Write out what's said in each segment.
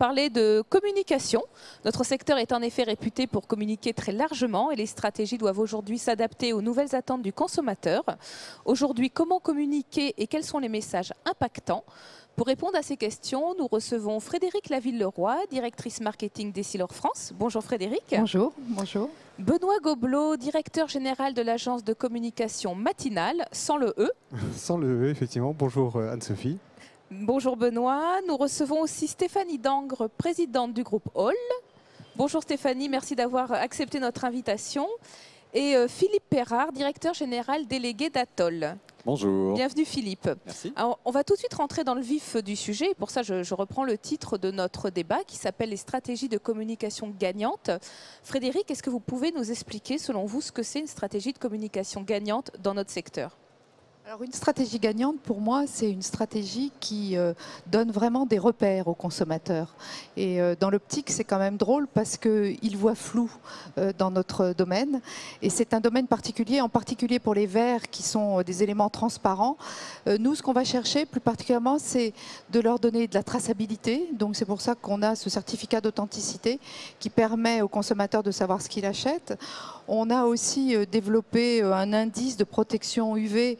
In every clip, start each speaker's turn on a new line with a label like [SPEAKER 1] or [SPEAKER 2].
[SPEAKER 1] parler de communication. Notre secteur est en effet réputé pour communiquer très largement et les stratégies doivent aujourd'hui s'adapter aux nouvelles attentes du consommateur. Aujourd'hui, comment communiquer et quels sont les messages impactants? Pour répondre à ces questions, nous recevons Frédérique Laville-Leroy, directrice marketing d'Essilor France. Bonjour Frédérique.
[SPEAKER 2] Bonjour, bonjour.
[SPEAKER 1] Benoît Gobelot, directeur général de l'agence de communication Matinale, sans le E.
[SPEAKER 3] Sans le E, effectivement. Bonjour Anne-Sophie.
[SPEAKER 1] Bonjour Benoît. Nous recevons aussi Stéphanie Dangre, présidente du groupe Hall. Bonjour Stéphanie, merci d'avoir accepté notre invitation. Et Philippe Perrard, directeur général délégué d'Atoll.
[SPEAKER 4] Bonjour.
[SPEAKER 1] Bienvenue Philippe.
[SPEAKER 4] Merci.
[SPEAKER 1] Alors, on va tout de suite rentrer dans le vif du sujet. Pour ça, je reprends le titre de notre débat qui s'appelle « Les stratégies de communication gagnantes ». Frédéric, est-ce que vous pouvez nous expliquer, selon vous, ce que c'est une stratégie de communication gagnante dans notre secteur ?
[SPEAKER 2] Alors une stratégie gagnante, pour moi, c'est une stratégie qui donne vraiment des repères aux consommateurs. Et dans l'optique, c'est quand même drôle parce qu'ils voient flou dans notre domaine. Et c'est un domaine particulier, en particulier pour les verres qui sont des éléments transparents. Nous, ce qu'on va chercher plus particulièrement, c'est de leur donner de la traçabilité. Donc c'est pour ça qu'on a ce certificat d'authenticité qui permet aux consommateurs de savoir ce qu'ils achètent. On a aussi développé un indice de protection UV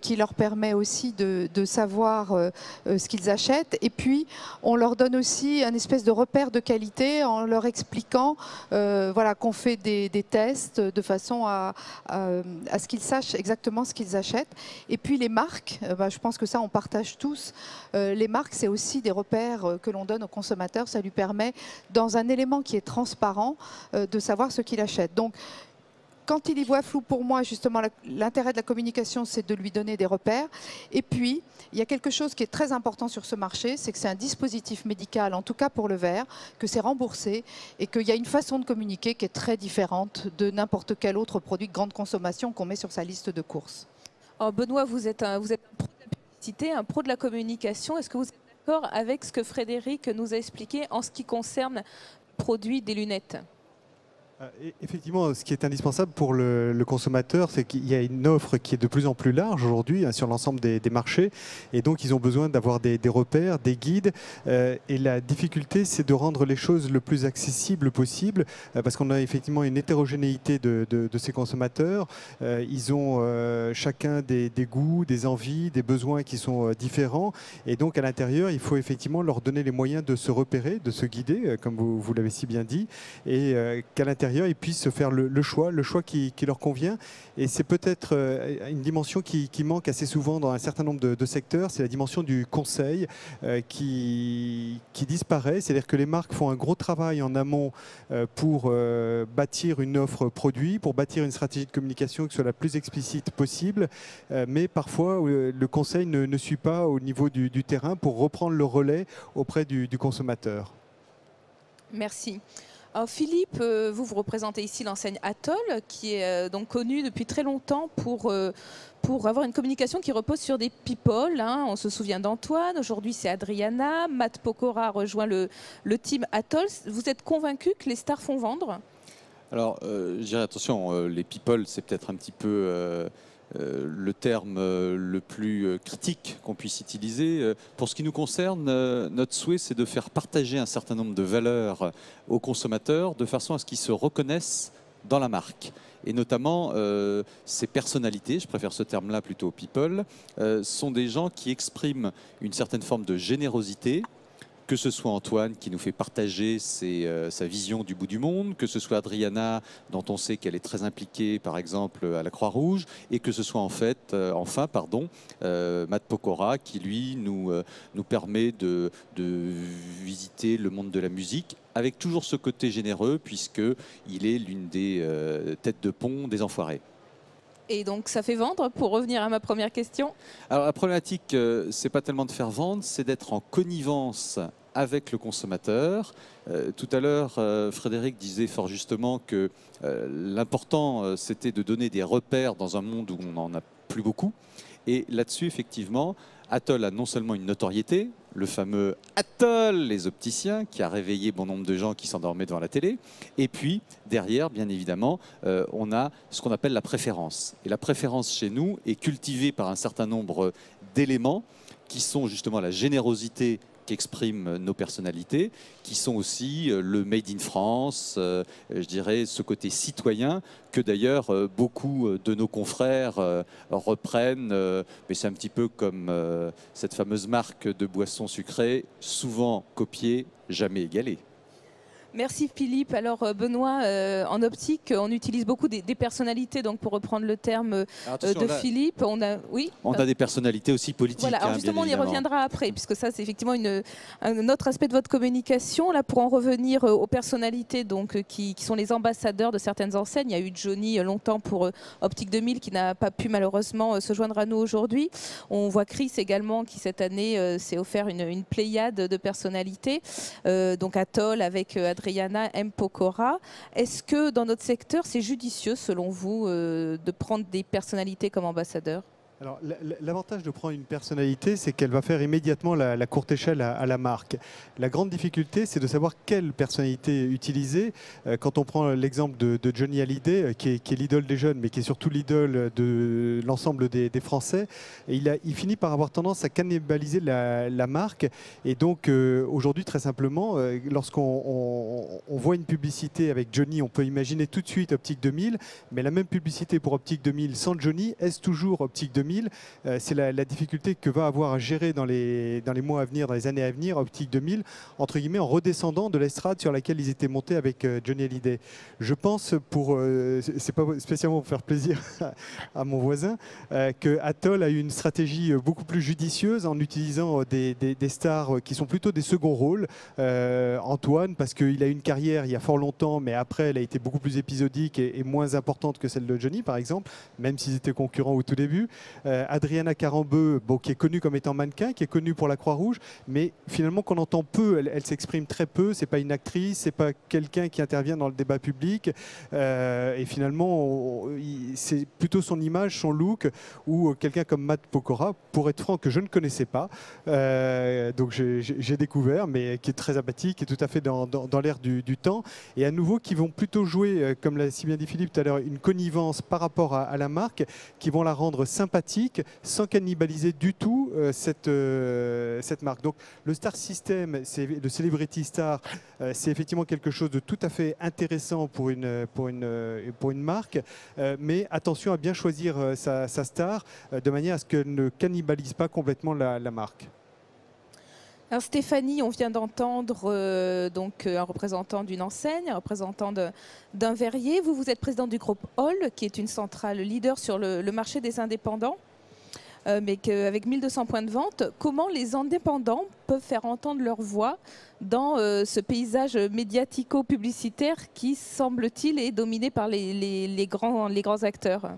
[SPEAKER 2] qui leur permet aussi de savoir ce qu'ils achètent. Et puis, on leur donne aussi un espèce de repère de qualité en leur expliquant voilà, qu'on fait des tests de façon à ce qu'ils sachent exactement ce qu'ils achètent. Et puis, les marques, je pense que ça, on partage tous. Les marques, c'est aussi des repères que l'on donne aux consommateurs. Ça lui permet, dans un élément qui est transparent, de savoir ce qu'il achète. Donc, quand il y voit flou, pour moi, justement, l'intérêt de la communication, c'est de lui donner des repères. Et puis, il y a quelque chose qui est très important sur ce marché, c'est que c'est un dispositif médical, en tout cas pour le verre, que c'est remboursé et qu'il y a une façon de communiquer qui est très différente de n'importe quel autre produit de grande consommation qu'on met sur sa liste de courses.
[SPEAKER 1] Alors Benoît, vous êtes un pro de la publicité, un pro de la communication. Est-ce que vous êtes d'accord avec ce que Frédéric nous a expliqué en ce qui concerne le produit des lunettes ?
[SPEAKER 3] Effectivement, ce qui est indispensable pour le consommateur, c'est qu'il y a une offre qui est de plus en plus large aujourd'hui sur l'ensemble des marchés. Et donc, ils ont besoin d'avoir des repères, des guides. Et la difficulté, c'est de rendre les choses le plus accessibles possible parce qu'on a effectivement une hétérogénéité de ces consommateurs. Ils ont chacun des goûts, des envies, des besoins qui sont différents. Et donc, à l'intérieur, il faut effectivement leur donner les moyens de se repérer, de se guider, comme vous l'avez si bien dit, et qu'à l'intérieur, ils puissent se faire le choix qui leur convient. Et c'est peut-être une dimension qui manque assez souvent dans un certain nombre de secteurs, c'est la dimension du conseil qui disparaît. C'est-à-dire que les marques font un gros travail en amont pour bâtir une offre produit, pour bâtir une stratégie de communication qui soit la plus explicite possible. Mais parfois, le conseil ne suit pas au niveau du terrain pour reprendre le relais auprès du consommateur.
[SPEAKER 1] Merci. Alors Philippe, vous représentez ici l'enseigne Atoll, qui est donc connue depuis très longtemps pour avoir une communication qui repose sur des people. Hein. On se souvient d'Antoine, aujourd'hui c'est Adriana, Matt Pokora rejoint le team Atoll. Vous êtes convaincu que les stars font vendre ?
[SPEAKER 4] Alors, je dirais attention, les people, c'est peut-être un petit peu le terme le plus critique qu'on puisse utiliser. Pour ce qui nous concerne, notre souhait, c'est de faire partager un certain nombre de valeurs aux consommateurs de façon à ce qu'ils se reconnaissent dans la marque. Et notamment, ces personnalités, je préfère ce terme-là plutôt people, sont des gens qui expriment une certaine forme de générosité, que ce soit Antoine qui nous fait partager sa vision du bout du monde, que ce soit Adriana dont on sait qu'elle est très impliquée par exemple à la Croix-Rouge, et que ce soit enfin Matt Pokora qui lui nous permet de visiter le monde de la musique avec toujours ce côté généreux puisqu'il est l'une des têtes de pont des Enfoirés.
[SPEAKER 1] Et donc ça fait vendre, pour revenir à ma première question ?
[SPEAKER 4] Alors la problématique, c'est pas tellement de faire vendre, c'est d'être en connivence avec le consommateur. Tout à l'heure, Frédéric disait fort justement que l'important, c'était de donner des repères dans un monde où on n'en a plus beaucoup. Et là-dessus, effectivement, Atoll a non seulement une notoriété, le fameux Atoll, les opticiens, qui a réveillé bon nombre de gens qui s'endormaient devant la télé. Et puis, derrière, bien évidemment, on a ce qu'on appelle la préférence. Et la préférence chez nous est cultivée par un certain nombre d'éléments qui sont justement la générosité qu'expriment nos personnalités, qui sont aussi le Made in France, je dirais ce côté citoyen que d'ailleurs beaucoup de nos confrères reprennent, mais c'est un petit peu comme cette fameuse marque de boissons sucrées, souvent copiée, jamais égalée.
[SPEAKER 1] Merci Philippe. Alors Benoît, en optique, on utilise beaucoup des personnalités, donc pour reprendre le terme de Philippe, on a
[SPEAKER 4] des personnalités aussi politiques.
[SPEAKER 1] Voilà, alors justement on y reviendra après, puisque ça c'est effectivement un autre aspect de votre communication. Là, pour en revenir aux personnalités donc, qui sont les ambassadeurs de certaines enseignes, il y a eu Johnny longtemps pour Optique 2000 qui n'a pas pu malheureusement se joindre à nous aujourd'hui. On voit Chris également qui cette année s'est offert une pléiade de personnalités, donc Atoll avec Adriana M. Pokora. Est-ce que dans notre secteur, c'est judicieux, selon vous, de prendre des personnalités comme ambassadeurs ?
[SPEAKER 3] Alors, l'avantage de prendre une personnalité, c'est qu'elle va faire immédiatement la courte échelle à la marque. La grande difficulté, c'est de savoir quelle personnalité utiliser. Quand on prend l'exemple de Johnny Hallyday, qui est l'idole des jeunes, mais qui est surtout l'idole de l'ensemble des Français, et il finit par avoir tendance à cannibaliser la marque. Et donc, aujourd'hui, très simplement, lorsqu'on voit une publicité avec Johnny, on peut imaginer tout de suite Optique 2000, mais la même publicité pour Optique 2000 sans Johnny, est-ce toujours Optique 2000 ? C'est la difficulté que va avoir à gérer dans les mois à venir, dans les années à venir, Optique 2000, entre guillemets, en redescendant de l'estrade sur laquelle ils étaient montés avec Johnny Hallyday. Je pense, c'est pas spécialement pour faire plaisir à mon voisin, que Atoll a eu une stratégie beaucoup plus judicieuse en utilisant des stars qui sont plutôt des seconds rôles. Antoine, parce qu'il a eu une carrière il y a fort longtemps, mais après, elle a été beaucoup plus épisodique et moins importante que celle de Johnny, par exemple, même s'ils étaient concurrents au tout début. Adriana Carambeu, qui est connue comme étant mannequin, qui est connue pour la Croix-Rouge, mais finalement qu'on entend peu, elle s'exprime très peu, c'est pas une actrice, c'est pas quelqu'un qui intervient dans le débat public, et finalement c'est plutôt son image, son look, ou quelqu'un comme Matt Pokora, pour être franc, que je ne connaissais pas, donc j'ai découvert, mais qui est très sympathique, qui est tout à fait dans l'air du temps, et à nouveau qui vont plutôt jouer, comme l'a si bien dit Philippe tout à l'heure, une connivence par rapport à la marque, qui vont la rendre sympathique, sans cannibaliser du tout cette marque. Donc le Star System, le Celebrity Star, c'est effectivement quelque chose de tout à fait intéressant pour une marque, mais attention à bien choisir sa star de manière à ce qu'elle ne cannibalise pas complètement la marque.
[SPEAKER 1] Alors Stéphanie, on vient d'entendre donc un représentant d'une enseigne, un représentant d'un verrier. Vous êtes présidente du groupe Hall, qui est une centrale leader sur le marché des indépendants, mais avec 1200 points de vente. Comment les indépendants peuvent faire entendre leur voix dans ce paysage médiatico-publicitaire qui, semble-t-il, est dominé par les grands acteurs ?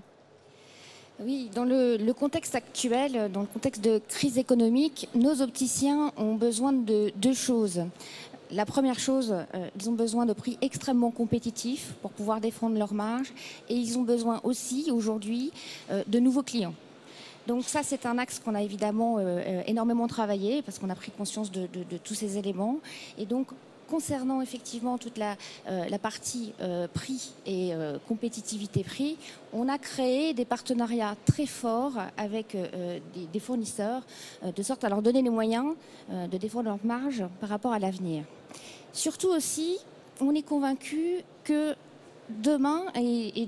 [SPEAKER 5] Oui, dans le contexte actuel, dans le contexte de crise économique, nos opticiens ont besoin de deux choses. La première chose, ils ont besoin de prix extrêmement compétitifs pour pouvoir défendre leurs marges, et ils ont besoin aussi aujourd'hui de nouveaux clients. Donc ça, c'est un axe qu'on a évidemment énormément travaillé parce qu'on a pris conscience de tous ces éléments. Et donc, concernant effectivement toute la partie prix et compétitivité prix, on a créé des partenariats très forts avec des fournisseurs, de sorte à leur donner les moyens de défendre leur marge par rapport à l'avenir. Surtout aussi, on est convaincu que demain et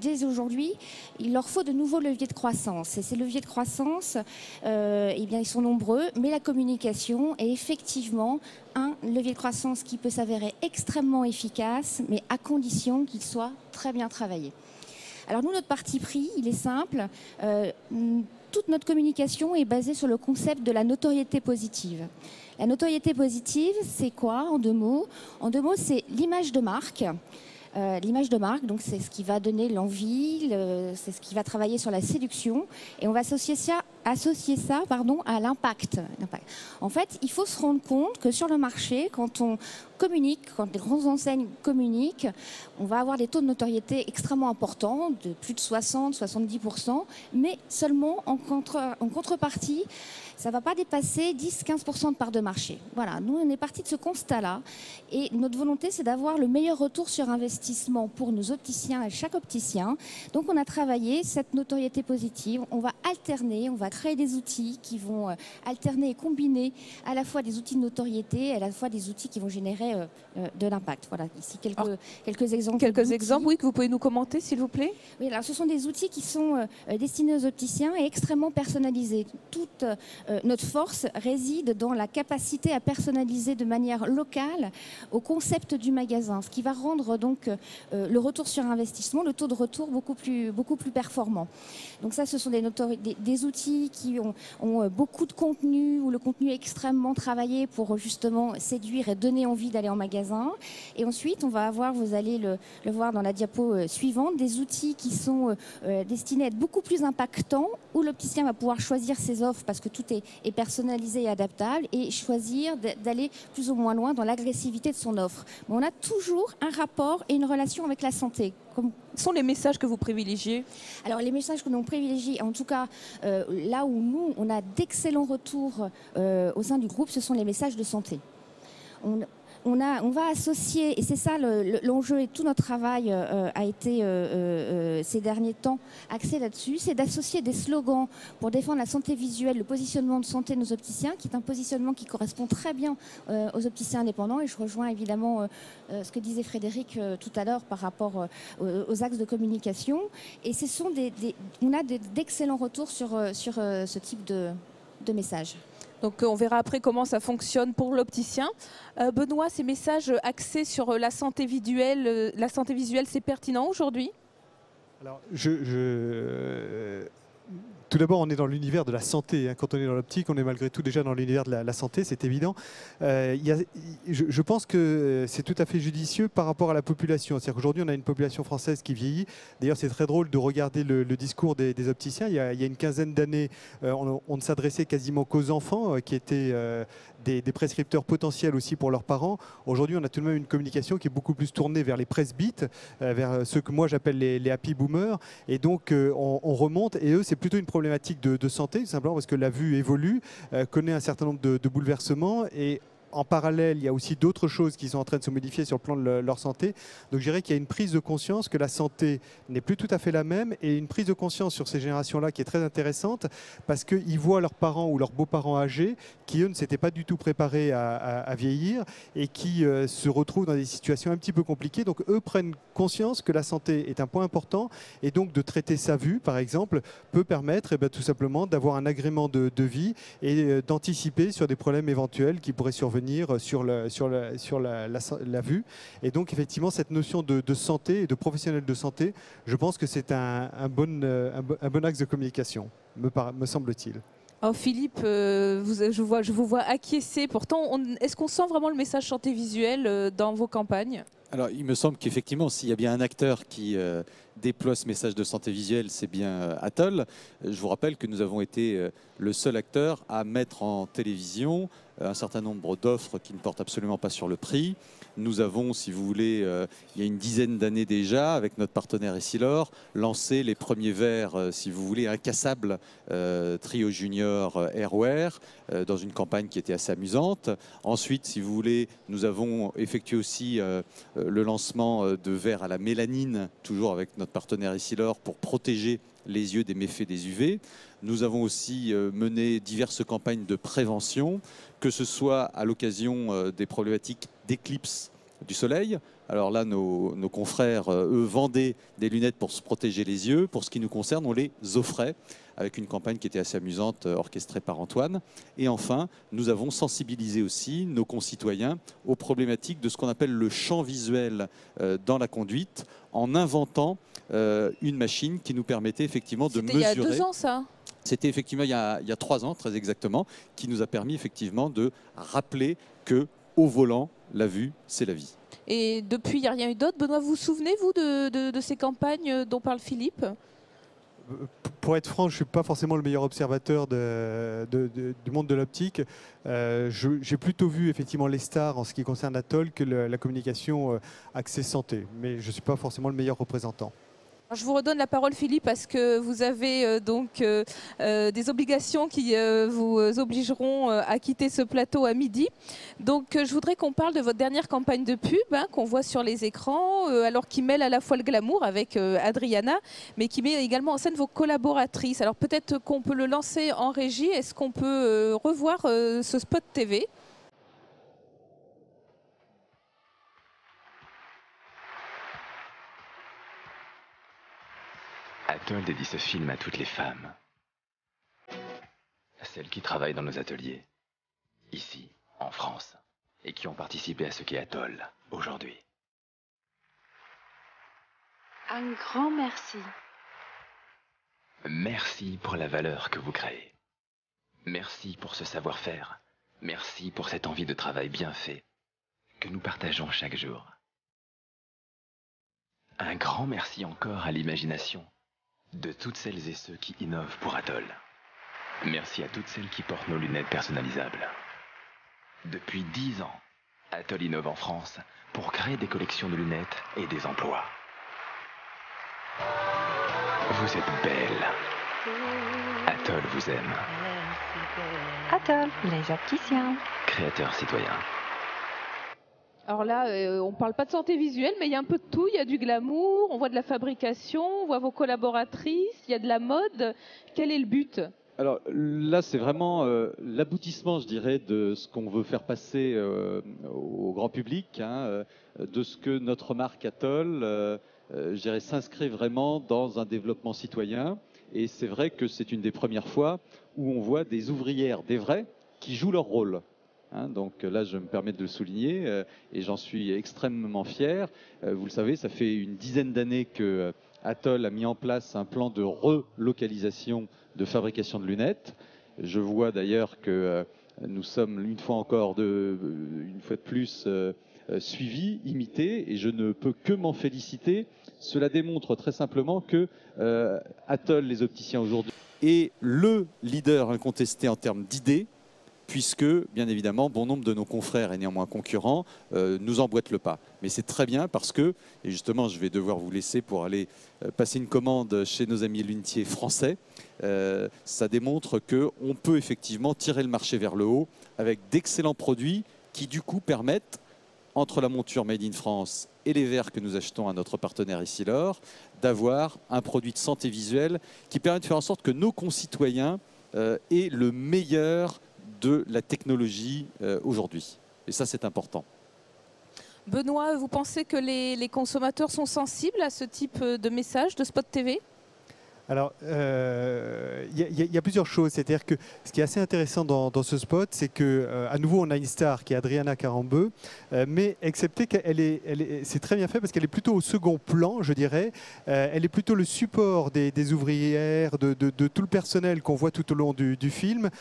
[SPEAKER 5] dès aujourd'hui, il leur faut de nouveaux leviers de croissance. Et ces leviers de croissance, eh bien, ils sont nombreux, mais la communication est effectivement un levier de croissance qui peut s'avérer extrêmement efficace, mais à condition qu'il soit très bien travaillé. Alors nous, notre parti pris, il est simple. Toute notre communication est basée sur le concept de la notoriété positive. La notoriété positive, c'est quoi en deux mots? En deux mots, c'est l'image de marque. L'image de marque, donc c'est ce qui va donner l'envie, c'est ce qui va travailler sur la séduction, et on va associer ça à l'impact. En fait, il faut se rendre compte que sur le marché, quand communiquent, quand les grandes enseignes communiquent, on va avoir des taux de notoriété extrêmement importants, de plus de 60-70%, mais seulement en contrepartie, ça ne va pas dépasser 10-15% de part de marché. Voilà, nous on est parti de ce constat-là et notre volonté c'est d'avoir le meilleur retour sur investissement pour nos opticiens et chaque opticien. Donc on a travaillé cette notoriété positive, on va alterner, on va créer des outils qui vont alterner et combiner à la fois des outils de notoriété et à la fois des outils qui vont générer de l'impact. Voilà, ici quelques exemples.
[SPEAKER 1] Quelques exemples, oui, que vous pouvez nous commenter s'il vous plaît.
[SPEAKER 5] Oui, alors ce sont des outils qui sont destinés aux opticiens et extrêmement personnalisés. Toute notre force réside dans la capacité à personnaliser de manière locale au concept du magasin, ce qui va rendre donc le retour sur investissement, le taux de retour beaucoup plus performant. Donc ça, ce sont des outils qui ont beaucoup de contenu, où le contenu est extrêmement travaillé pour justement séduire et donner envie d'aller en magasin. Et ensuite, on va avoir, vous allez le voir dans la diapo suivante, des outils qui sont destinés à être beaucoup plus impactants, où l'opticien va pouvoir choisir ses offres parce que tout est personnalisé et adaptable et choisir d'aller plus ou moins loin dans l'agressivité de son offre. Mais on a toujours un rapport et une relation avec la santé.
[SPEAKER 1] Quels sont les messages que vous privilégiez?
[SPEAKER 5] Alors les messages que nous privilégions, en tout cas là où nous, on a d'excellents retours au sein du groupe, ce sont les messages de santé. On va associer, et c'est ça l'enjeu et tout notre travail a été ces derniers temps axé là-dessus, c'est d'associer des slogans pour défendre la santé visuelle, le positionnement de santé de nos opticiens, qui est un positionnement qui correspond très bien aux opticiens indépendants. Et je rejoins évidemment ce que disait Frédéric tout à l'heure par rapport aux axes de communication. Et on a d'excellents retours sur ce type de messages.
[SPEAKER 1] Donc on verra après comment ça fonctionne pour l'opticien. Benoît, ces messages axés sur la santé visuelle, c'est pertinent aujourd'hui?
[SPEAKER 3] Alors, tout d'abord, on est dans l'univers de la santé. Quand on est dans l'optique, on est malgré tout déjà dans l'univers de la santé, c'est évident. Je pense que c'est tout à fait judicieux par rapport à la population. C'est-à-dire qu'aujourd'hui, on a une population française qui vieillit. D'ailleurs, c'est très drôle de regarder le discours des opticiens. Il y a une quinzaine d'années, on ne s'adressait quasiment qu'aux enfants, qui étaient des prescripteurs potentiels aussi pour leurs parents. Aujourd'hui, on a tout de même une communication qui est beaucoup plus tournée vers les presbytes, vers ceux que moi j'appelle les happy boomers. Et donc, on remonte. Et eux, c'est plutôt une problématique de santé, tout simplement parce que la vue évolue, connaît un certain nombre de bouleversements. Et en parallèle, il y a aussi d'autres choses qui sont en train de se modifier sur le plan de leur santé. Donc je dirais qu'il y a une prise de conscience que la santé n'est plus tout à fait la même et une prise de conscience sur ces générations-là qui est très intéressante parce qu'ils voient leurs parents ou leurs beaux-parents âgés qui, eux, ne s'étaient pas du tout préparés à vieillir et qui se retrouvent dans des situations un petit peu compliquées. Donc eux prennent conscience que la santé est un point important et donc de traiter sa vue, par exemple, peut permettre tout simplement d'avoir un agrément de vie et d'anticiper sur des problèmes éventuels qui pourraient survenir sur la vue. Et donc effectivement cette notion de santé et de professionnel de santé, je pense que c'est un bon axe de communication, me semble-t-il.
[SPEAKER 1] Oh Philippe, je vous vois acquiescer. Pourtant, est-ce qu'on sent vraiment le message santé visuelle dans vos campagnes?
[SPEAKER 4] Alors, il me semble qu'effectivement, s'il y a bien un acteur qui déploie ce message de santé visuelle, c'est bien Atoll. Je vous rappelle que nous avons été le seul acteur à mettre en télévision un certain nombre d'offres qui ne portent absolument pas sur le prix. Nous avons, si vous voulez, il y a une dizaine d'années déjà, avec notre partenaire Essilor, lancé les premiers verres, si vous voulez, incassables Trio Junior Airwear, dans une campagne qui était assez amusante. Ensuite, si vous voulez, nous avons effectué aussi le lancement de verres à la mélanine, toujours avec notre partenaire Essilor, pour protéger les yeux des méfaits des UV. Nous avons aussi mené diverses campagnes de prévention, que ce soit à l'occasion des problématiques d'éclipse du soleil. Alors là, nos confrères, eux, vendaient des lunettes pour se protéger les yeux. Pour ce qui nous concerne, on les offrait avec une campagne qui était assez amusante, orchestrée par Antoine. Et enfin, nous avons sensibilisé aussi nos concitoyens aux problématiques de ce qu'on appelle le champ visuel dans la conduite, en inventant une machine qui nous permettait effectivement de mesurer.
[SPEAKER 1] C'était il y a 2 ans, ça?
[SPEAKER 4] C'était effectivement il y a 3 ans, très exactement, qui nous a permis effectivement de rappeler que au volant, la vue, c'est la vie.
[SPEAKER 1] Et depuis, il n'y a rien eu d'autre. Benoît, vous vous souvenez, vous, de ces campagnes dont parle Philippe?
[SPEAKER 3] Pour être franc, je ne suis pas forcément le meilleur observateur du monde de l'optique. J'ai plutôt vu effectivement les stars en ce qui concerne Atoll que la communication axée santé. Mais je ne suis pas forcément le meilleur représentant.
[SPEAKER 1] Je vous redonne la parole, Philippe, parce que vous avez des obligations qui vous obligeront à quitter ce plateau à midi. Donc, je voudrais qu'on parle de votre dernière campagne de pub qu'on voit sur les écrans, alors qui mêle à la fois le glamour avec Adriana, mais qui met également en scène vos collaboratrices. Alors, peut-être qu'on peut le lancer en régie. Est-ce qu'on peut revoir ce spot TV ?
[SPEAKER 6] Atoll dédie ce film à toutes les femmes. Celles qui travaillent dans nos ateliers, ici, en France, et qui ont participé à ce qu'est Atoll aujourd'hui.
[SPEAKER 7] Un grand merci.
[SPEAKER 6] Merci pour la valeur que vous créez. Merci pour ce savoir-faire. Merci pour cette envie de travail bien fait que nous partageons chaque jour. Un grand merci encore à l'imagination de toutes celles et ceux qui innovent pour Atoll. Merci à toutes celles qui portent nos lunettes personnalisables. Depuis 10 ans, Atoll innove en France pour créer des collections de lunettes et des emplois. Vous êtes belles. Atoll vous aime.
[SPEAKER 7] Atoll, les opticiens.
[SPEAKER 6] Créateurs citoyens.
[SPEAKER 1] Alors là, on ne parle pas de santé visuelle, mais il y a un peu de tout. Il y a du glamour, on voit de la fabrication, on voit vos collaboratrices, il y a de la mode. Quel est le but ?
[SPEAKER 4] Alors là, c'est vraiment l'aboutissement, je dirais, de ce qu'on veut faire passer au grand public, de ce que notre marque Atoll, je dirais, s'inscrit vraiment dans un développement citoyen. Et c'est vrai que c'est une des premières fois où on voit des ouvrières, des vraies, qui jouent leur rôle. Donc là, je me permets de le souligner et j'en suis extrêmement fier. Vous le savez, ça fait une dizaine d'années que Atoll a mis en place un plan de relocalisation de fabrication de lunettes. Je vois d'ailleurs que nous sommes une fois de plus suivis, imités, et je ne peux que m'en féliciter. Cela démontre très simplement que Atoll, les opticiens aujourd'hui, est le leader incontesté en termes d'idées, puisque, bien évidemment, bon nombre de nos confrères et néanmoins concurrents nous emboîtent le pas. Mais c'est très bien parce que, et justement, je vais devoir vous laisser pour aller passer une commande chez nos amis lunetiers français, ça démontre qu'on peut effectivement tirer le marché vers le haut avec d'excellents produits qui, du coup, permettent, entre la monture Made in France et les verres que nous achetons à notre partenaire Essilor, d'avoir un produit de santé visuelle qui permet de faire en sorte que nos concitoyens aient le meilleur de la technologie aujourd'hui. Et ça, c'est important.
[SPEAKER 1] Benoît, vous pensez que les consommateurs sont sensibles à ce type de message, de spot TV ?
[SPEAKER 3] Alors, il y a plusieurs choses. C'est-à-dire que ce qui est assez intéressant dans ce spot, c'est qu'à nouveau, on a une star qui est Adriana Carambeu, mais excepté c'est très bien fait parce qu'elle est plutôt au second plan, je dirais. Elle est plutôt le support des ouvrières, de tout le personnel qu'on voit tout au long du film,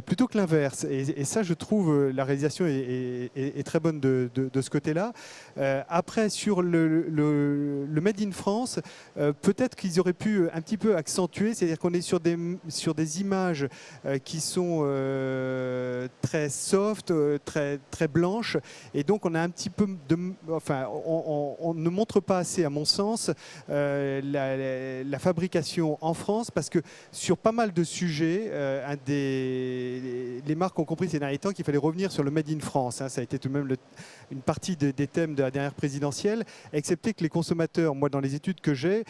[SPEAKER 3] plutôt que l'inverse. Et ça, je trouve, la réalisation est très bonne de ce côté-là. Après, sur le Made in France, peut-être qu'ils auraient pu un petit peu accentuer, c'est-à-dire qu'on est sur des images qui sont très soft, très blanches, et donc on a un petit peu on ne montre pas assez, à mon sens, la fabrication en France, parce que sur pas mal de sujets, les marques ont compris ces derniers temps qu'il fallait revenir sur le Made in France. Ça a été tout de même une partie des thèmes de la dernière présidentielle, excepté que les consommateurs, moi dans les études que j'ai,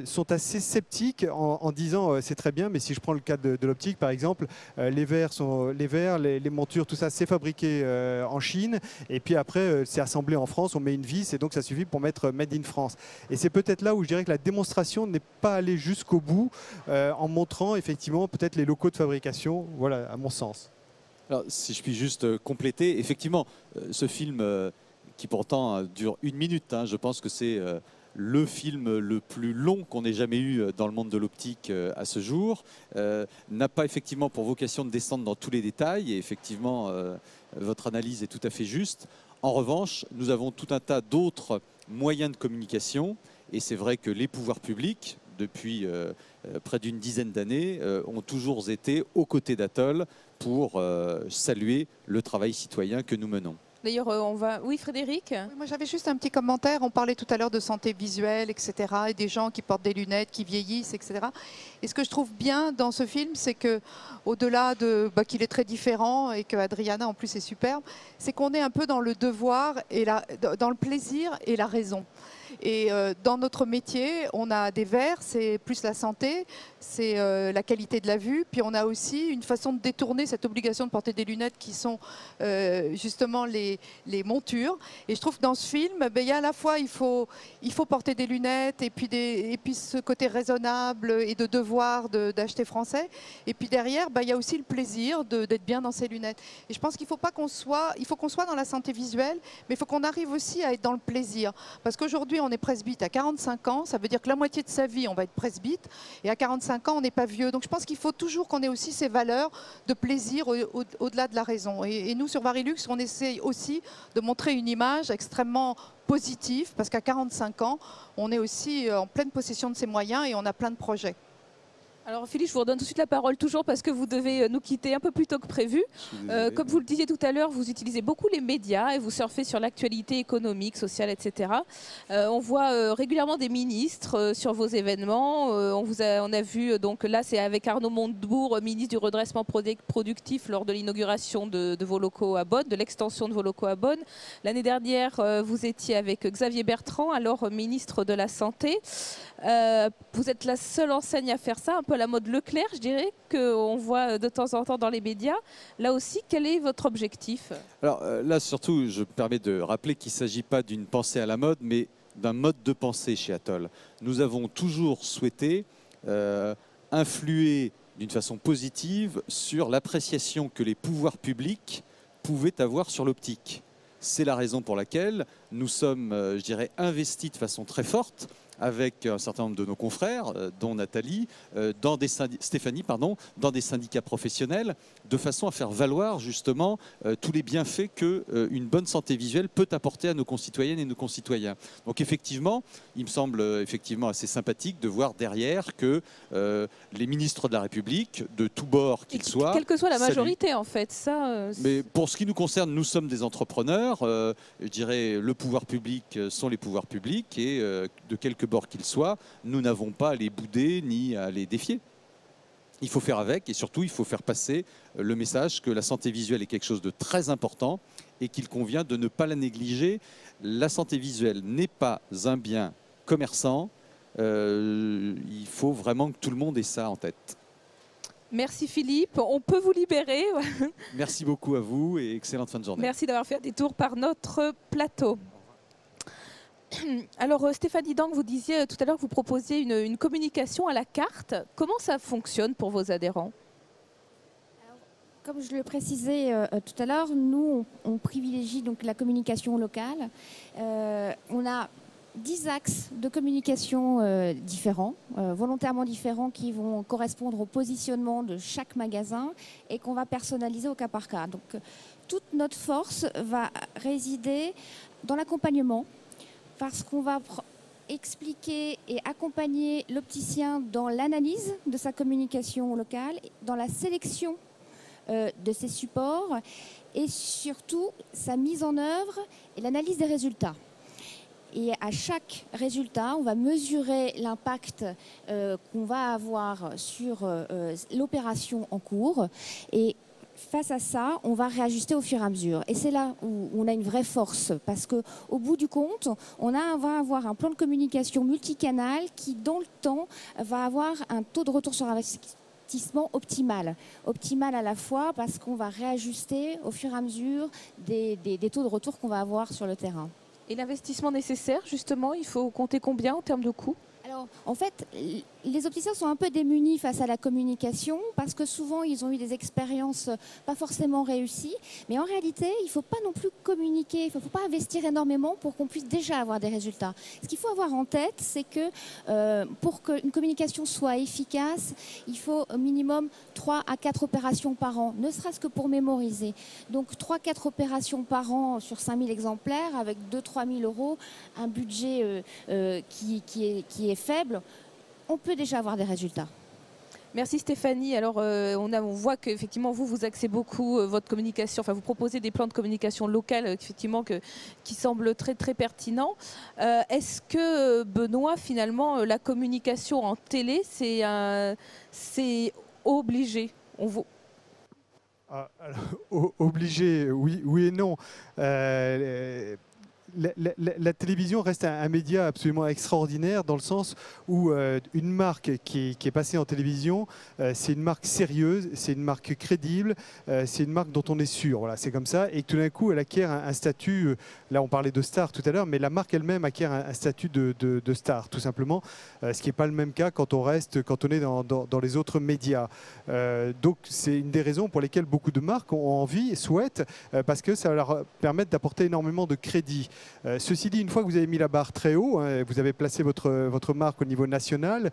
[SPEAKER 3] sont assez sceptiques en disant c'est très bien, mais si je prends le cas de l'optique par exemple, les verres, les montures, tout ça c'est fabriqué en Chine, et puis après c'est assemblé en France, on met une vis et donc ça suffit pour mettre Made in France. Et c'est peut-être là où je dirais que la démonstration n'est pas allée jusqu'au bout en montrant effectivement peut-être les locaux de fabrication, voilà, à mon sens.
[SPEAKER 4] Alors, si je puis juste compléter, effectivement, ce film qui pourtant dure 1 minute, je pense que c'est le film le plus long qu'on ait jamais eu dans le monde de l'optique à ce jour, n'a pas effectivement pour vocation de descendre dans tous les détails, et effectivement, votre analyse est tout à fait juste. En revanche, nous avons tout un tas d'autres moyens de communication, et c'est vrai que les pouvoirs publics, depuis près d'une dizaine d'années, ont toujours été aux côtés d'Atoll pour saluer le travail citoyen que nous menons.
[SPEAKER 1] D'ailleurs, on va... Oui, Frédéric?
[SPEAKER 2] Oui, moi, j'avais juste un petit commentaire. On parlait tout à l'heure de santé visuelle, etc., et des gens qui portent des lunettes, qui vieillissent, etc. Et ce que je trouve bien dans ce film, c'est que, au-delà de qu'il est très différent et que Adriana en plus est superbe, c'est qu'on est un peu dans le devoir et dans le plaisir et la raison. Et dans notre métier, on a des verres, c'est plus la santé, c'est la qualité de la vue. Puis on a aussi une façon de détourner cette obligation de porter des lunettes qui sont justement les montures. Et je trouve que dans ce film, il y a à la fois, il faut porter des lunettes et puis ce côté raisonnable et de devoir d'acheter français. Et puis derrière, il y a aussi le plaisir d'être bien dans ses lunettes. Et je pense qu'il faut pas qu'on soit, il faut qu'on soit dans la santé visuelle, mais il faut qu'on arrive aussi à être dans le plaisir. Parce qu'aujourd'hui, on est presbyte à 45 ans, ça veut dire que la moitié de sa vie, on va être presbyte, et à 45 ans, on n'est pas vieux. Donc je pense qu'il faut toujours qu'on ait aussi ces valeurs de plaisir au-delà de la raison. Et nous, sur Varilux, on essaie aussi de montrer une image extrêmement positive, parce qu'à 45 ans, on est aussi en pleine possession de ses moyens et on a plein de projets.
[SPEAKER 1] Alors Philippe, je vous redonne tout de suite la parole, toujours parce que vous devez nous quitter un peu plus tôt que prévu. Comme vous le disiez tout à l'heure, vous utilisez beaucoup les médias et vous surfez sur l'actualité économique, sociale, etc. On voit régulièrement des ministres sur vos événements. On a vu, donc là c'est avec Arnaud Montebourg, ministre du redressement productif lors de l'inauguration de vos locaux à Bonn, de l'extension de vos locaux à Bonn. L'année dernière, vous étiez avec Xavier Bertrand, alors ministre de la Santé. Vous êtes la seule enseigne à faire ça, un peu à la mode Leclerc, je dirais, qu'on voit de temps en temps dans les médias. Là aussi, quel est votre objectif?
[SPEAKER 4] Alors là, surtout, je me permets de rappeler qu'il ne s'agit pas d'une pensée à la mode, mais d'un mode de pensée chez Atoll. Nous avons toujours souhaité influer d'une façon positive sur l'appréciation que les pouvoirs publics pouvaient avoir sur l'optique. C'est la raison pour laquelle nous sommes, je dirais, investis de façon très forte avec un certain nombre de nos confrères, dont Nathalie, Stéphanie, dans des syndicats professionnels, de façon à faire valoir justement tous les bienfaits qu'une bonne santé visuelle peut apporter à nos concitoyennes et nos concitoyens. Donc effectivement, il me semble effectivement assez sympathique de voir derrière que les ministres de la République, de tous bords qu'ils soient...
[SPEAKER 1] Quelle que soit la majorité en fait, ça...
[SPEAKER 4] Mais pour ce qui nous concerne, nous sommes des entrepreneurs, je dirais le pouvoir public sont les pouvoirs publics et de quelque bord qu'ils soient, nous n'avons pas à les bouder ni à les défier. Il faut faire avec et surtout il faut faire passer le message que la santé visuelle est quelque chose de très important et qu'il convient de ne pas la négliger. La santé visuelle n'est pas un bien commerçant, il faut vraiment que tout le monde ait ça en tête.
[SPEAKER 1] Merci Philippe, on peut vous libérer.
[SPEAKER 4] Merci beaucoup à vous et excellente fin de journée.
[SPEAKER 1] Merci d'avoir fait un détour par notre plateau. Alors Stéphanie Dang, vous disiez tout à l'heure que vous proposiez une communication à la carte. Comment ça fonctionne pour vos adhérents?
[SPEAKER 5] Alors, comme je le précisais tout à l'heure, nous on privilégie donc la communication locale. On a 10 axes de communication différents, volontairement différents, qui vont correspondre au positionnement de chaque magasin et qu'on va personnaliser au cas par cas. Donc toute notre force va résider dans l'accompagnement, parce qu'on va expliquer et accompagner l'opticien dans l'analyse de sa communication locale, dans la sélection de ses supports et surtout sa mise en œuvre et l'analyse des résultats. Et à chaque résultat, on va mesurer l'impact qu'on va avoir sur l'opération en cours. Et face à ça, on va réajuster au fur et à mesure. Et c'est là où on a une vraie force, parce qu'au bout du compte, on va avoir un plan de communication multicanal qui, dans le temps, va avoir un taux de retour sur investissement optimal. Optimal à la fois parce qu'on va réajuster au fur et à mesure des taux de retour qu'on va avoir sur le terrain.
[SPEAKER 1] Et l'investissement nécessaire, justement, il faut compter combien en termes de coûts?
[SPEAKER 5] Alors, en fait, les opticiens sont un peu démunis face à la communication parce que souvent, ils ont eu des expériences pas forcément réussies. Mais en réalité, il ne faut pas non plus communiquer, il ne faut pas investir énormément pour qu'on puisse déjà avoir des résultats. Ce qu'il faut avoir en tête, c'est que pour qu'une communication soit efficace, il faut au minimum 3 à 4 opérations par an, ne serait-ce que pour mémoriser. Donc 3-4 opérations par an sur 5000 exemplaires avec 2 000 à 3 000 euros, un budget qui est faible. on peut déjà avoir des résultats.
[SPEAKER 1] Merci Stéphanie. Alors on voit qu'effectivement vous axez beaucoup votre communication, enfin vous proposez des plans de communication locale effectivement qui semblent très très pertinents. Est-ce que Benoît, finalement, la communication en télé, c'est obligé?
[SPEAKER 3] Obligé, oui et non. La télévision reste un média absolument extraordinaire dans le sens où une marque qui est passée en télévision, c'est une marque sérieuse, c'est une marque crédible, c'est une marque dont on est sûr. Voilà, c'est comme ça. Et tout d'un coup, elle acquiert un statut, là on parlait de star tout à l'heure, mais la marque elle-même acquiert un statut de star, tout simplement. Ce qui n'est pas le même cas quand on est dans les autres médias. Donc c'est une des raisons pour lesquelles beaucoup de marques ont envie et souhaitent, parce que ça va leur permettre d'apporter énormément de crédit. Ceci dit, une fois que vous avez mis la barre très haut, vous avez placé votre marque au niveau national,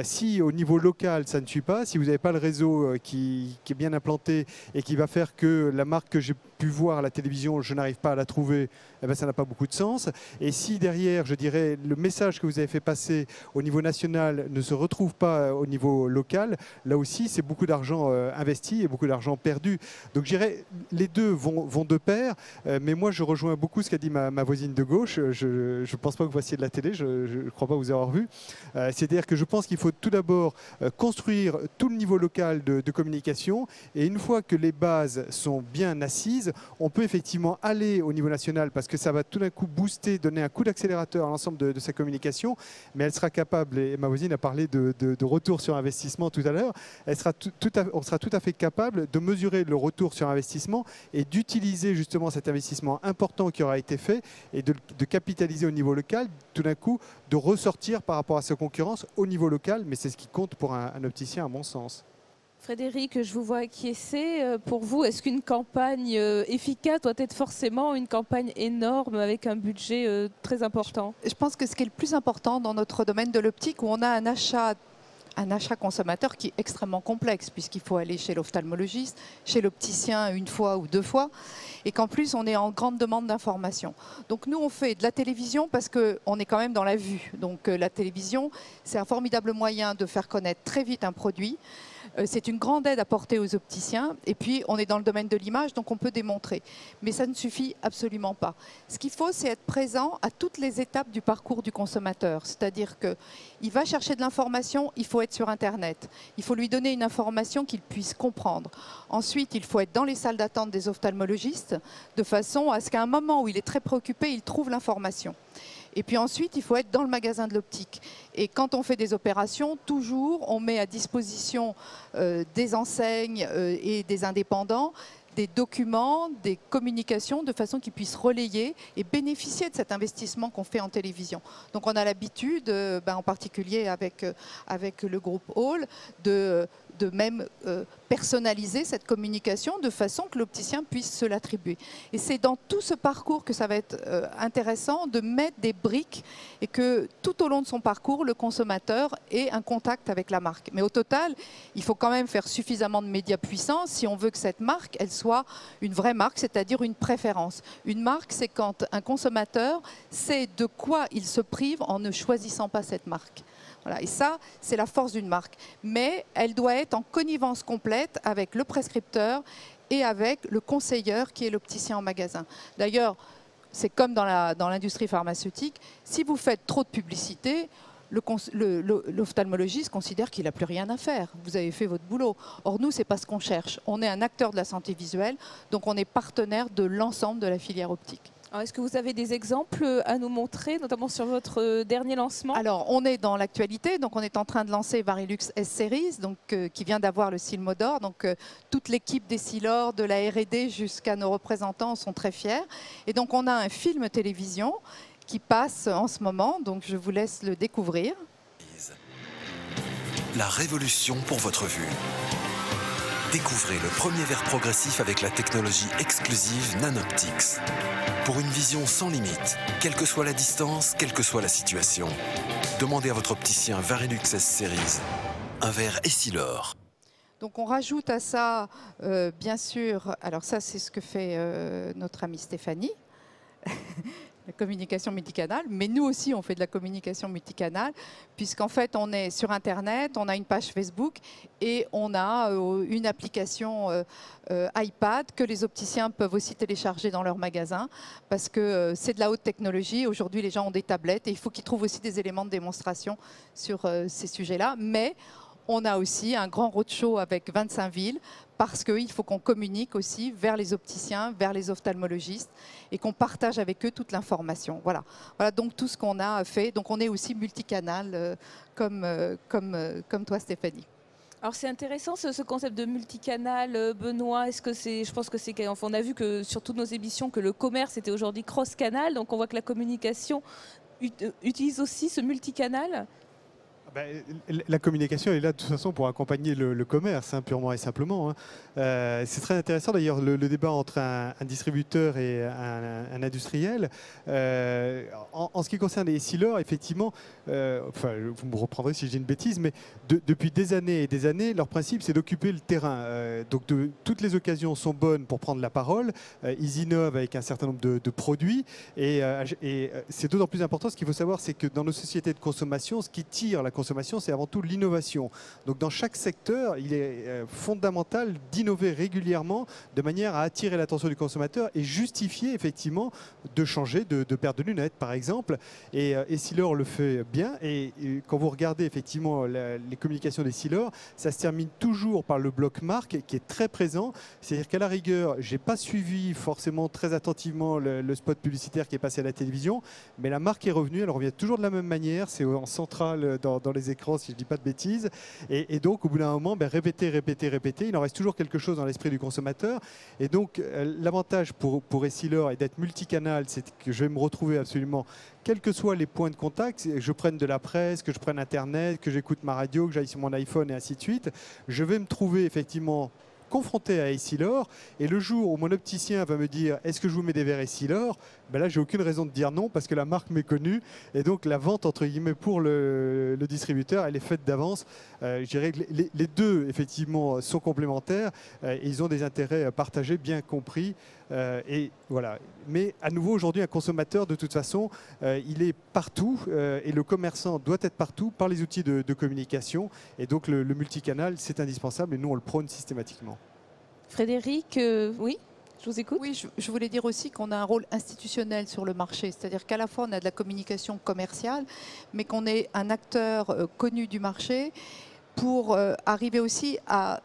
[SPEAKER 3] si au niveau local ça ne suit pas, si vous n'avez pas le réseau qui est bien implanté et qui va faire que la marque que j'ai pu voir à la télévision, je n'arrive pas à la trouver, eh bien, ça n'a pas beaucoup de sens. Et si derrière, je dirais, le message que vous avez fait passer au niveau national ne se retrouve pas au niveau local, là aussi c'est beaucoup d'argent investi et beaucoup d'argent perdu. Donc je dirais, les deux vont de pair, mais moi je rejoins beaucoup ce qu'a dit ma voisine de gauche. Je ne pense pas que vous voissiez de la télé, je ne crois pas vous avoir vu. C'est-à-dire que je pense qu'il faut tout d'abord construire tout le niveau local de communication, et une fois que les bases sont bien assises, on peut effectivement aller au niveau national parce que ça va tout d'un coup booster, donner un coup d'accélérateur à l'ensemble de sa communication, mais elle sera capable, et ma voisine a parlé de retour sur investissement tout à l'heure, on sera tout à fait capable de mesurer le retour sur investissement et d'utiliser justement cet investissement important qui aura été fait et de capitaliser au niveau local, tout d'un coup de ressortir par rapport à sa concurrence au niveau local, mais c'est ce qui compte pour un opticien à mon sens.
[SPEAKER 1] Frédéric, je vous vois acquiescer. Pour vous, est-ce qu'une campagne efficace doit être forcément une campagne énorme avec un budget très important?
[SPEAKER 2] Je pense que ce qui est le plus important dans notre domaine de l'optique, où on a un achat consommateur qui est extrêmement complexe, puisqu'il faut aller chez l'ophtalmologiste, chez l'opticien une fois ou deux fois, et qu'en plus on est en grande demande d'informations. Donc nous on fait de la télévision parce qu'on est quand même dans la vue. Donc la télévision, c'est un formidable moyen de faire connaître très vite un produit. C'est une grande aide apportée aux opticiens, et puis on est dans le domaine de l'image, donc on peut démontrer. Mais ça ne suffit absolument pas. Ce qu'il faut, c'est être présent à toutes les étapes du parcours du consommateur. C'est-à-dire qu'il va chercher de l'information, il faut être sur Internet. Il faut lui donner une information qu'il puisse comprendre. Ensuite, il faut être dans les salles d'attente des ophtalmologistes, de façon à ce qu'à un moment où il est très préoccupé, il trouve l'information. Et puis ensuite, il faut être dans le magasin de l'optique. Et quand on fait des opérations, toujours, on met à disposition des enseignes et des indépendants des documents, des communications, de façon qu'ils puissent relayer et bénéficier de cet investissement qu'on fait en télévision. Donc on a l'habitude, en particulier avec le groupe Hall, de même personnaliser cette communication de façon que l'opticien puisse se l'attribuer. Et c'est dans tout ce parcours que ça va être intéressant de mettre des briques et que tout au long de son parcours, le consommateur ait un contact avec la marque. Mais au total, il faut quand même faire suffisamment de médias puissants si on veut que cette marque, elle soit une vraie marque, c'est-à-dire une préférence. Une marque, c'est quand un consommateur sait de quoi il se prive en ne choisissant pas cette marque. Voilà, et ça, c'est la force d'une marque. Mais elle doit être en connivence complète avec le prescripteur et avec le conseilleur qui est l'opticien en magasin. D'ailleurs, c'est comme dans l'industrie pharmaceutique, si vous faites trop de publicité, l'ophtalmologiste considère qu'il n'a plus rien à faire. Vous avez fait votre boulot. Or, nous, ce n'est pas ce qu'on cherche. On est un acteur de la santé visuelle, donc on est partenaire de l'ensemble de la filière optique.
[SPEAKER 1] Est-ce que vous avez des exemples à nous montrer, notamment sur votre dernier lancement?
[SPEAKER 2] Alors, on est dans l'actualité, donc on est en train de lancer Varilux S-Series, donc, qui vient d'avoir le Silmo d'or. Donc, toute l'équipe des Silor, de la R&D jusqu'à nos représentants sont très fiers. Et donc, on a un film télévision qui passe en ce moment, donc je vous laisse le découvrir.
[SPEAKER 8] La révolution pour votre vue. Découvrez le premier verre progressif avec la technologie exclusive Nanoptix. Pour une vision sans limite, quelle que soit la distance, quelle que soit la situation. Demandez à votre opticien Varilux S-Series. Un verre Essilor.
[SPEAKER 2] Donc on rajoute à ça, bien sûr, alors ça c'est ce que fait notre amie Stéphanie. la communication multicanale, mais nous aussi on fait de la communication multicanale, puisqu'en fait on est sur Internet, on a une page Facebook et on a une application iPad que les opticiens peuvent aussi télécharger dans leur magasin, parce que c'est de la haute technologie. Aujourd'hui les gens ont des tablettes et il faut qu'ils trouvent aussi des éléments de démonstration sur ces sujets-là, mais on a aussi un grand roadshow avec 25 villes, parce qu'il faut qu'on communique aussi vers les opticiens, vers les ophtalmologistes et qu'on partage avec eux toute l'information. Voilà. Voilà donc tout ce qu'on a fait. Donc on est aussi multicanal comme toi Stéphanie.
[SPEAKER 1] Alors c'est intéressant ce concept de multicanal, Benoît. Est-ce que c'est, je pense que c'est, enfin, on a vu que sur toutes nos émissions que le commerce était aujourd'hui cross-canal, donc on voit que la communication utilise aussi ce multicanal.
[SPEAKER 3] La communication est là de toute façon pour accompagner le commerce, hein, purement et simplement. Hein. C'est très intéressant d'ailleurs le débat entre un distributeur et un industriel. En ce qui concerne les sealers, effectivement, enfin, vous me reprendrez si je dis une bêtise, mais depuis des années et des années, leur principe c'est d'occuper le terrain. Donc toutes les occasions sont bonnes pour prendre la parole. Ils innovent avec un certain nombre de produits et c'est d'autant plus important. Ce qu'il faut savoir, c'est que dans nos sociétés de consommation, ce qui tire la consommation, c'est avant tout l'innovation. Donc dans chaque secteur, il est fondamental d'innover régulièrement de manière à attirer l'attention du consommateur et justifier effectivement de changer de paire de lunettes par exemple. Et Essilor le fait bien. Et quand vous regardez effectivement les communications des Essilor, ça se termine toujours par le bloc marque qui est très présent. C'est-à-dire qu'à la rigueur, j'ai pas suivi forcément très attentivement le spot publicitaire qui est passé à la télévision, mais la marque est revenue. Elle revient toujours de la même manière. C'est en centrale dans les écrans, si je ne dis pas de bêtises. Et donc, au bout d'un moment, répéter, il en reste toujours quelque chose dans l'esprit du consommateur. Et donc, l'avantage pour Essilor est d'être multicanal, c'est que je vais me retrouver absolument, quels que soient les points de contact, que je prenne de la presse, que je prenne Internet, que j'écoute ma radio, que j'aille sur mon iPhone et ainsi de suite, je vais me trouver effectivement confronté à Essilor, et le jour où mon opticien va me dire est-ce que je vous mets des verres Essilor, là j'ai aucune raison de dire non parce que la marque m'est connue, et donc la vente entre guillemets pour le distributeur elle est faite d'avance. Je dirais que les deux effectivement sont complémentaires et ils ont des intérêts partagés bien compris, et voilà. Mais à nouveau aujourd'hui un consommateur de toute façon il est partout et le commerçant doit être partout par les outils de communication, et donc le multicanal c'est indispensable et nous on le prône systématiquement.
[SPEAKER 1] Frédéric, oui, je vous écoute.
[SPEAKER 2] Oui, je voulais dire aussi qu'on a un rôle institutionnel sur le marché, c'est-à-dire qu'à la fois on a de la communication commerciale, mais qu'on est un acteur connu du marché pour arriver aussi à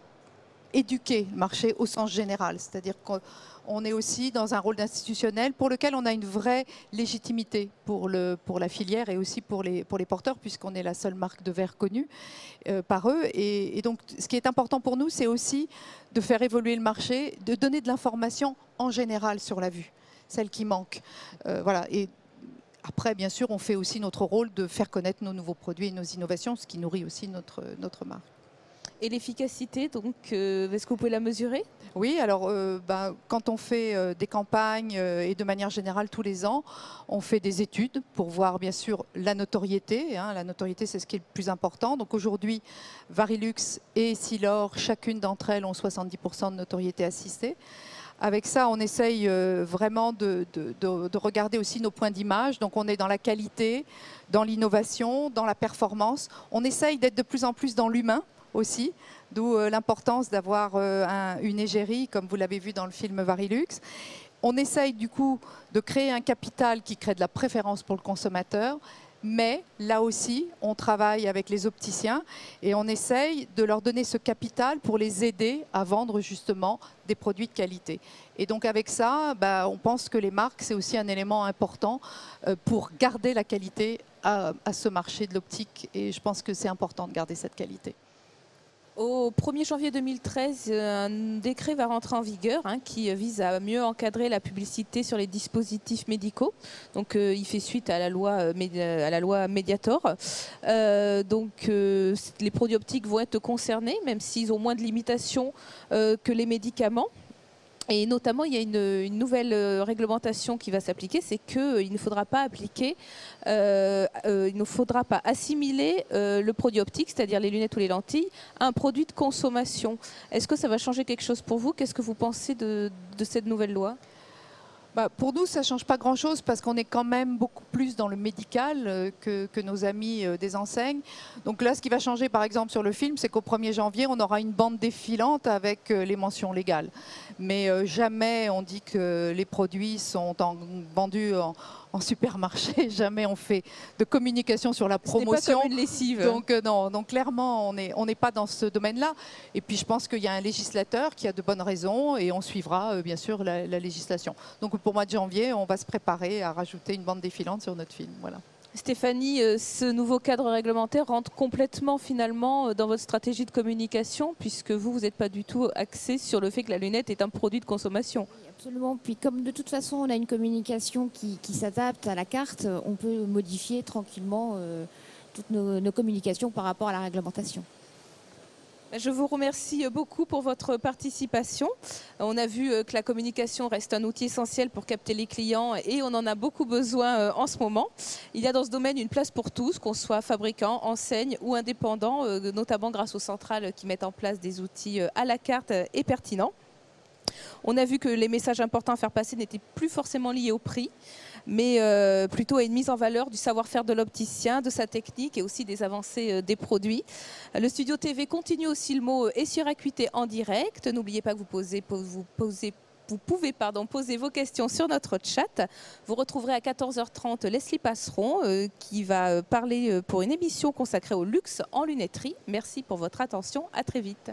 [SPEAKER 2] éduquer le marché au sens général, c'est-à-dire qu'on est aussi dans un rôle d'institutionnel pour lequel on a une vraie légitimité pour la filière et aussi pour les porteurs, puisqu'on est la seule marque de verre connue par eux. Et donc, ce qui est important pour nous, c'est aussi de faire évoluer le marché, de donner de l'information en général sur la vue, celle qui manque. Voilà. Et après, bien sûr, on fait aussi notre rôle de faire connaître nos nouveaux produits et nos innovations, ce qui nourrit aussi notre marque.
[SPEAKER 1] Et l'efficacité, donc, est-ce que vous pouvez la mesurer?
[SPEAKER 2] Oui, alors quand on fait des campagnes et de manière générale tous les ans, on fait des études pour voir bien sûr la notoriété. Hein, la notoriété, c'est ce qui est le plus important. Donc aujourd'hui, Varilux et Essilor, chacune d'entre elles ont 70% de notoriété assistée. Avec ça, on essaye vraiment de regarder aussi nos points d'image. Donc on est dans la qualité, dans l'innovation, dans la performance. On essaye d'être de plus en plus dans l'humain aussi, d'où l'importance d'avoir une égérie, comme vous l'avez vu dans le film Varilux. On essaye du coup de créer un capital qui crée de la préférence pour le consommateur, mais là aussi, on travaille avec les opticiens et on essaye de leur donner ce capital pour les aider à vendre justement des produits de qualité. Et donc avec ça, on pense que les marques, c'est aussi un élément important pour garder la qualité à ce marché de l'optique, et je pense que c'est important de garder cette qualité.
[SPEAKER 1] Au 1er janvier 2013, un décret va rentrer en vigueur qui vise à mieux encadrer la publicité sur les dispositifs médicaux. Donc, il fait suite à la loi Mediator. Les produits optiques vont être concernés, même s'ils ont moins de limitations que les médicaments. Et notamment, il y a une nouvelle réglementation qui va s'appliquer, c'est qu'il ne faudra pas assimiler le produit optique, c'est-à-dire les lunettes ou les lentilles, à un produit de consommation. Est-ce que ça va changer quelque chose pour vous? Qu'est-ce que vous pensez de cette nouvelle loi?
[SPEAKER 2] Pour nous, ça ne change pas grand-chose parce qu'on est quand même beaucoup plus dans le médical que nos amis des enseignes. Donc là, ce qui va changer, par exemple, sur le film, c'est qu'au 1er janvier, on aura une bande défilante avec les mentions légales. Mais jamais on dit que les produits sont vendus en supermarché. Jamais on fait de communication sur la promotion.
[SPEAKER 1] Ce n'est pas comme une lessive.
[SPEAKER 2] Donc non, donc clairement, on n'est pas dans ce domaine-là. Et puis je pense qu'il y a un législateur qui a de bonnes raisons et on suivra bien sûr la législation. Donc pour le mois de janvier, on va se préparer à rajouter une bande défilante sur notre film. Voilà.
[SPEAKER 1] Stéphanie, ce nouveau cadre réglementaire rentre complètement finalement dans votre stratégie de communication puisque vous n'êtes pas du tout axé sur le fait que la lunette est un produit de consommation.
[SPEAKER 5] Oui, absolument. Puis comme de toute façon on a une communication qui s'adapte à la carte, on peut modifier tranquillement toutes nos communications par rapport à la réglementation.
[SPEAKER 1] Je vous remercie beaucoup pour votre participation. On a vu que la communication reste un outil essentiel pour capter les clients et on en a beaucoup besoin en ce moment. Il y a dans ce domaine une place pour tous, qu'on soit fabricant, enseigne ou indépendant, notamment grâce aux centrales qui mettent en place des outils à la carte et pertinents. On a vu que les messages importants à faire passer n'étaient plus forcément liés au prix, mais plutôt à une mise en valeur du savoir-faire de l'opticien, de sa technique et aussi des avancées des produits. Le Studio TV continue aussi le mot et sur Acuité en direct. N'oubliez pas que vous pouvez poser vos questions sur notre chat. Vous retrouverez à 14h30 Leslie Passeron qui va parler pour une émission consacrée au luxe en lunetterie. Merci pour votre attention. À très vite.